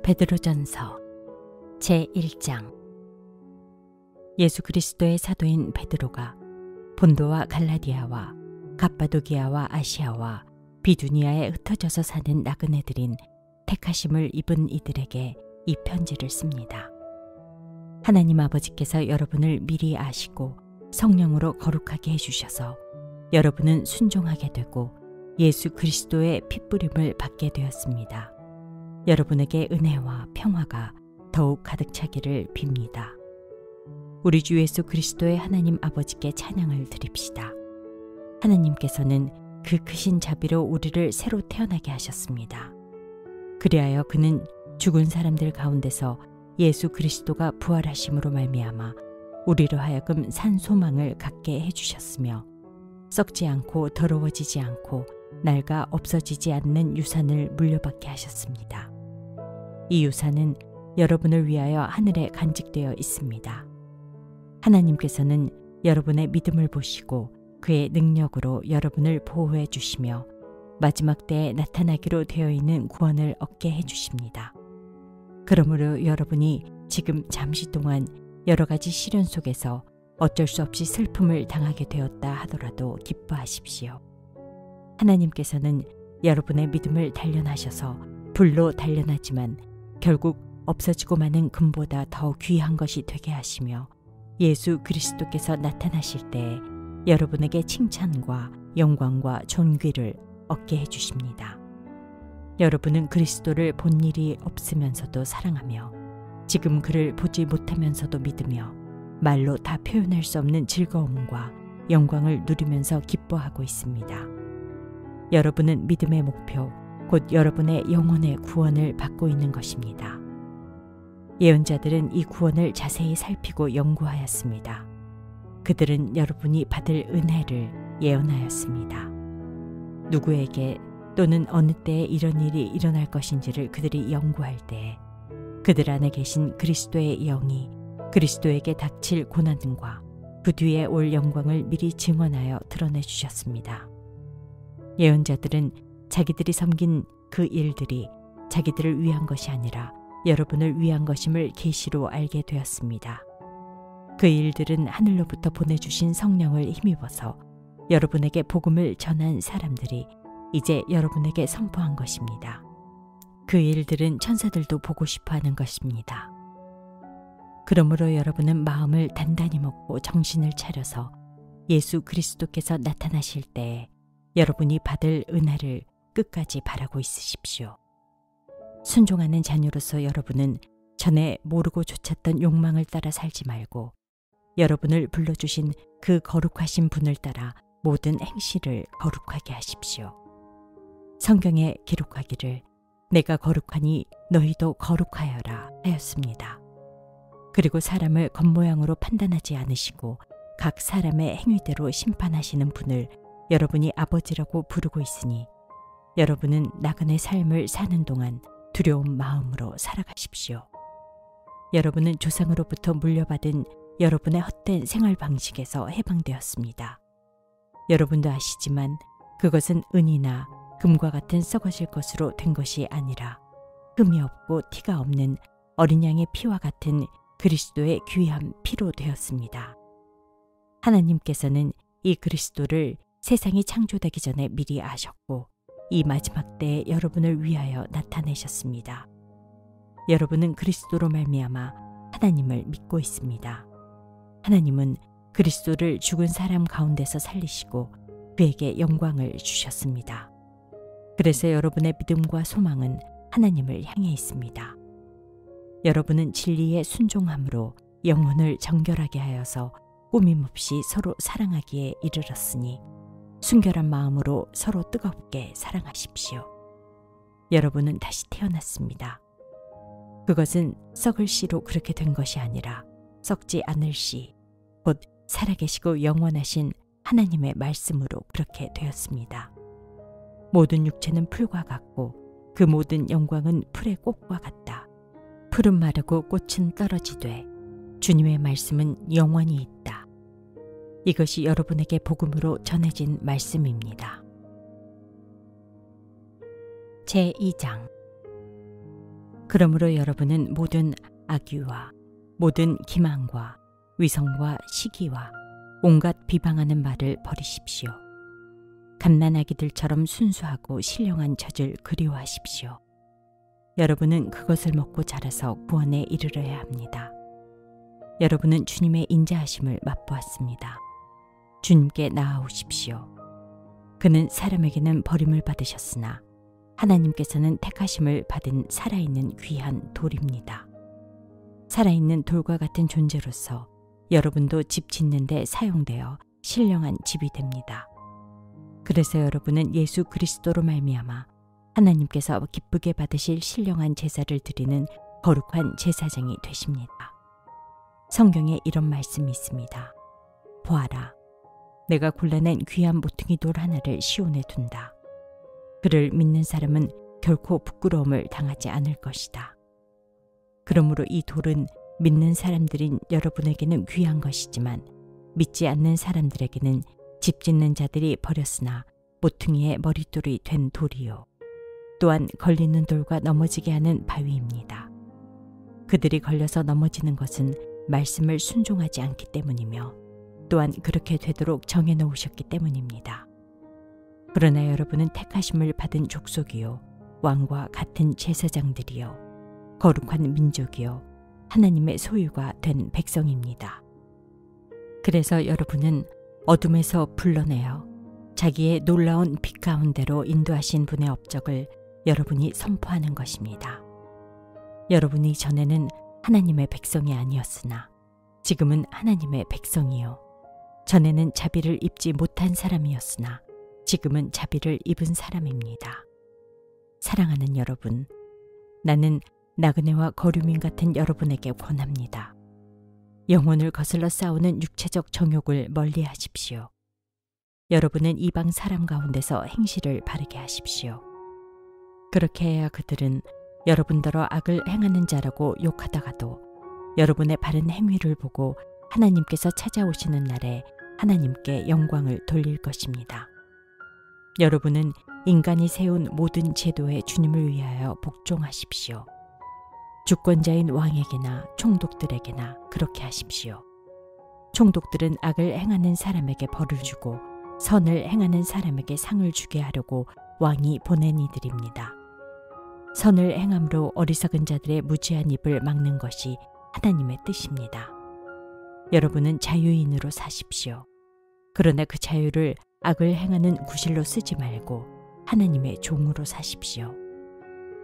베드로전서 제1장. 예수 그리스도의 사도인 베드로가 본도와 갈라디아와 갑바도기아와 아시아와 비두니아에 흩어져서 사는 나그네들인 택하심을 입은 이들에게 이 편지를 씁니다. 하나님 아버지께서 여러분을 미리 아시고 성령으로 거룩하게 해주셔서 여러분은 순종하게 되고 예수 그리스도의 핏부림을 받게 되었습니다. 여러분에게 은혜와 평화가 더욱 가득 차기를 빕니다. 우리 주 예수 그리스도의 하나님 아버지께 찬양을 드립시다. 하나님께서는 그 크신 자비로 우리를 새로 태어나게 하셨습니다. 그리하여 그는 죽은 사람들 가운데서 예수 그리스도가 부활하심으로 말미암아 우리로 하여금 산 소망을 갖게 해주셨으며 썩지 않고 더러워지지 않고 낡아 없어지지 않는 유산을 물려받게 하셨습니다. 이 유산은 여러분을 위하여 하늘에 간직되어 있습니다. 하나님께서는 여러분의 믿음을 보시고 그의 능력으로 여러분을 보호해 주시며 마지막 때에 나타나기로 되어 있는 구원을 얻게 해 주십니다. 그러므로 여러분이 지금 잠시 동안 여러 가지 시련 속에서 어쩔 수 없이 슬픔을 당하게 되었다 하더라도 기뻐하십시오. 하나님께서는 여러분의 믿음을 단련하셔서 불로 단련하지만 결국 없어지고 마는 금보다 더 귀한 것이 되게 하시며 예수 그리스도께서 나타나실 때에 여러분에게 칭찬과 영광과 존귀를 얻게 해주십니다. 여러분은 그리스도를 본 일이 없으면서도 사랑하며 지금 그를 보지 못하면서도 믿으며 말로 다 표현할 수 없는 즐거움과 영광을 누리면서 기뻐하고 있습니다. 여러분은 믿음의 목표, 곧 여러분의 영혼의 구원을 받고 있는 것입니다. 예언자들은 이 구원을 자세히 살피고 연구하였습니다. 그들은 여러분이 받을 은혜를 예언하였습니다. 누구에게 또는 어느 때에 이런 일이 일어날 것인지를 그들이 연구할 때에 그들 안에 계신 그리스도의 영이 그리스도에게 닥칠 고난과 그 뒤에 올 영광을 미리 증언하여 드러내 주셨습니다. 예언자들은 자기들이 섬긴 그 일들이 자기들을 위한 것이 아니라 여러분을 위한 것임을 계시로 알게 되었습니다. 그 일들은 하늘로부터 보내주신 성령을 힘입어서 여러분에게 복음을 전한 사람들이 이제 여러분에게 선포한 것입니다. 그 일들은 천사들도 보고 싶어하는 것입니다. 그러므로 여러분은 마음을 단단히 먹고 정신을 차려서 예수 그리스도께서 나타나실 때에 여러분이 받을 은혜를 끝까지 바라고 있으십시오. 순종하는 자녀로서 여러분은 전에 모르고 좇았던 욕망을 따라 살지 말고 여러분을 불러주신 그 거룩하신 분을 따라 모든 행실을 거룩하게 하십시오. 성경에 기록하기를 내가 거룩하니 너희도 거룩하여라 하였습니다. 그리고 사람을 겉모양으로 판단하지 않으시고 각 사람의 행위대로 심판하시는 분을 여러분이 아버지라고 부르고 있으니 여러분은 나그네 삶을 사는 동안 두려운 마음으로 살아가십시오. 여러분은 조상으로부터 물려받은 여러분의 헛된 생활 방식에서 해방되었습니다. 여러분도 아시지만 그것은 은이나 금과 같은 썩어질 것으로 된 것이 아니라 흠이 없고 티가 없는 어린 양의 피와 같은 그리스도의 귀한 피로 되었습니다. 하나님께서는 이 그리스도를 세상이 창조되기 전에 미리 아셨고 이 마지막 때에 여러분을 위하여 나타내셨습니다. 여러분은 그리스도로 말미암아 하나님을 믿고 있습니다. 하나님은 그리스도를 죽은 사람 가운데서 살리시고 그에게 영광을 주셨습니다. 그래서 여러분의 믿음과 소망은 하나님을 향해 있습니다. 여러분은 진리에 순종함으로 영혼을 정결하게 하여서 꾸밈없이 서로 사랑하기에 이르렀으니 순결한 마음으로 서로 뜨겁게 사랑하십시오. 여러분은 다시 태어났습니다. 그것은 썩을 씨로 그렇게 된 것이 아니라 썩지 않을 씨, 곧 살아계시고 영원하신 하나님의 말씀으로 그렇게 되었습니다. 모든 육체는 풀과 같고 그 모든 영광은 풀의 꽃과 같다. 풀은 마르고 꽃은 떨어지되 주님의 말씀은 영원히 있다. 이것이 여러분에게 복음으로 전해진 말씀입니다. 제2장. 그러므로 여러분은 모든 악의와 모든 기망과 위선과 시기와 온갖 비방하는 말을 버리십시오. 갓난아기들처럼 순수하고 신령한 젖을 그리워하십시오. 여러분은 그것을 먹고 자라서 구원에 이르러야 합니다. 여러분은 주님의 인자하심을 맛보았습니다. 주님께 나아오십시오. 그는 사람에게는 버림을 받으셨으나 하나님께서는 택하심을 받은 살아있는 귀한 돌입니다. 살아있는 돌과 같은 존재로서 여러분도 집 짓는 데 사용되어 신령한 집이 됩니다. 그래서 여러분은 예수 그리스도로 말미암아 하나님께서 기쁘게 받으실 신령한 제사를 드리는 거룩한 제사장이 되십니다. 성경에 이런 말씀이 있습니다. 보아라, 내가 골라낸 귀한 모퉁이 돌 하나를 시온에 둔다. 그를 믿는 사람은 결코 부끄러움을 당하지 않을 것이다. 그러므로 이 돌은 믿는 사람들인 여러분에게는 귀한 것이지만 믿지 않는 사람들에게는 집 짓는 자들이 버렸으나 모퉁이의 머릿돌이 된 돌이요. 또한 걸리는 돌과 넘어지게 하는 바위입니다. 그들이 걸려서 넘어지는 것은 말씀을 순종하지 않기 때문이며 또한 그렇게 되도록 정해놓으셨기 때문입니다. 그러나 여러분은 택하심을 받은 족속이요 왕과 같은 제사장들이요 거룩한 민족이요 하나님의 소유가 된 백성입니다. 그래서 여러분은 어둠에서 불러내어 자기의 놀라운 빛 가운데로 인도하신 분의 업적을 여러분이 선포하는 것입니다. 여러분이 전에는 하나님의 백성이 아니었으나 지금은 하나님의 백성이요. 전에는 자비를 입지 못한 사람이었으나 지금은 자비를 입은 사람입니다. 사랑하는 여러분, 나는 나그네와 거류민 같은 여러분에게 권합니다. 영혼을 거슬러 싸우는 육체적 정욕을 멀리 하십시오. 여러분은 이방 사람 가운데서 행실을 바르게 하십시오. 그렇게 해야 그들은 여러분더러 악을 행하는 자라고 욕하다가도 여러분의 바른 행위를 보고 하나님께서 찾아오시는 날에 하나님께 영광을 돌릴 것입니다. 여러분은 인간이 세운 모든 제도에 주님을 위하여 복종하십시오. 주권자인 왕에게나 총독들에게나 그렇게 하십시오. 총독들은 악을 행하는 사람에게 벌을 주고 선을 행하는 사람에게 상을 주게 하려고 왕이 보낸 이들입니다. 선을 행함으로 어리석은 자들의 무지한 입을 막는 것이 하나님의 뜻입니다. 여러분은 자유인으로 사십시오. 그러나 그 자유를 악을 행하는 구실로 쓰지 말고 하나님의 종으로 사십시오.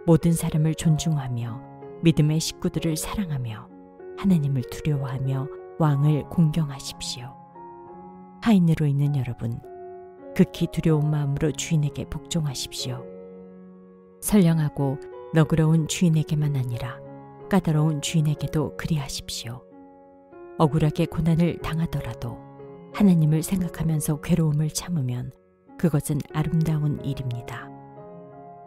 모든 사람을 존중하며 믿음의 식구들을 사랑하며 하나님을 두려워하며 왕을 공경하십시오. 하인으로 있는 여러분, 극히 두려운 마음으로 주인에게 복종하십시오. 선량하고 너그러운 주인에게만 아니라 까다로운 주인에게도 그리하십시오. 억울하게 고난을 당하더라도 하나님을 생각하면서 괴로움을 참으면 그것은 아름다운 일입니다.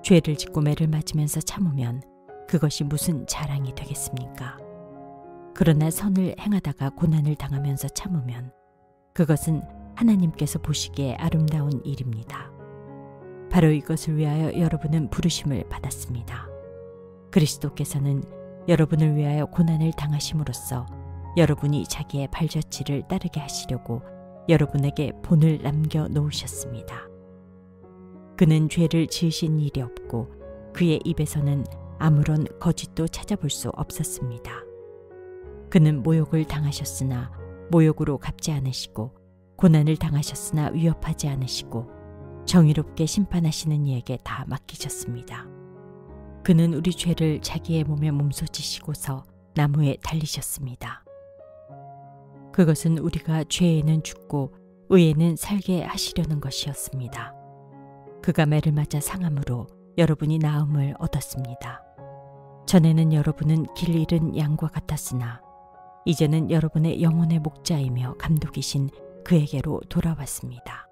죄를 짓고 매를 맞으면서 참으면 그것이 무슨 자랑이 되겠습니까? 그러나 선을 행하다가 고난을 당하면서 참으면 그것은 하나님께서 보시기에 아름다운 일입니다. 바로 이것을 위하여 여러분은 부르심을 받았습니다. 그리스도께서는 여러분을 위하여 고난을 당하심으로써 여러분이 자기의 발자취를 따르게 하시려고 여러분에게 본을 남겨 놓으셨습니다. 그는 죄를 지으신 일이 없고 그의 입에서는 아무런 거짓도 찾아볼 수 없었습니다. 그는 모욕을 당하셨으나 모욕으로 갚지 않으시고 고난을 당하셨으나 위협하지 않으시고 정의롭게 심판하시는 이에게 다 맡기셨습니다. 그는 우리 죄를 자기의 몸에 몸소지시고서 나무에 달리셨습니다. 그것은 우리가 죄에는 죽고 의에는 살게 하시려는 것이었습니다. 그가 매를 맞아 상함으로 여러분이 나음을 얻었습니다. 전에는 여러분은 길 잃은 양과 같았으나 이제는 여러분의 영혼의 목자이며 감독이신 그에게로 돌아왔습니다.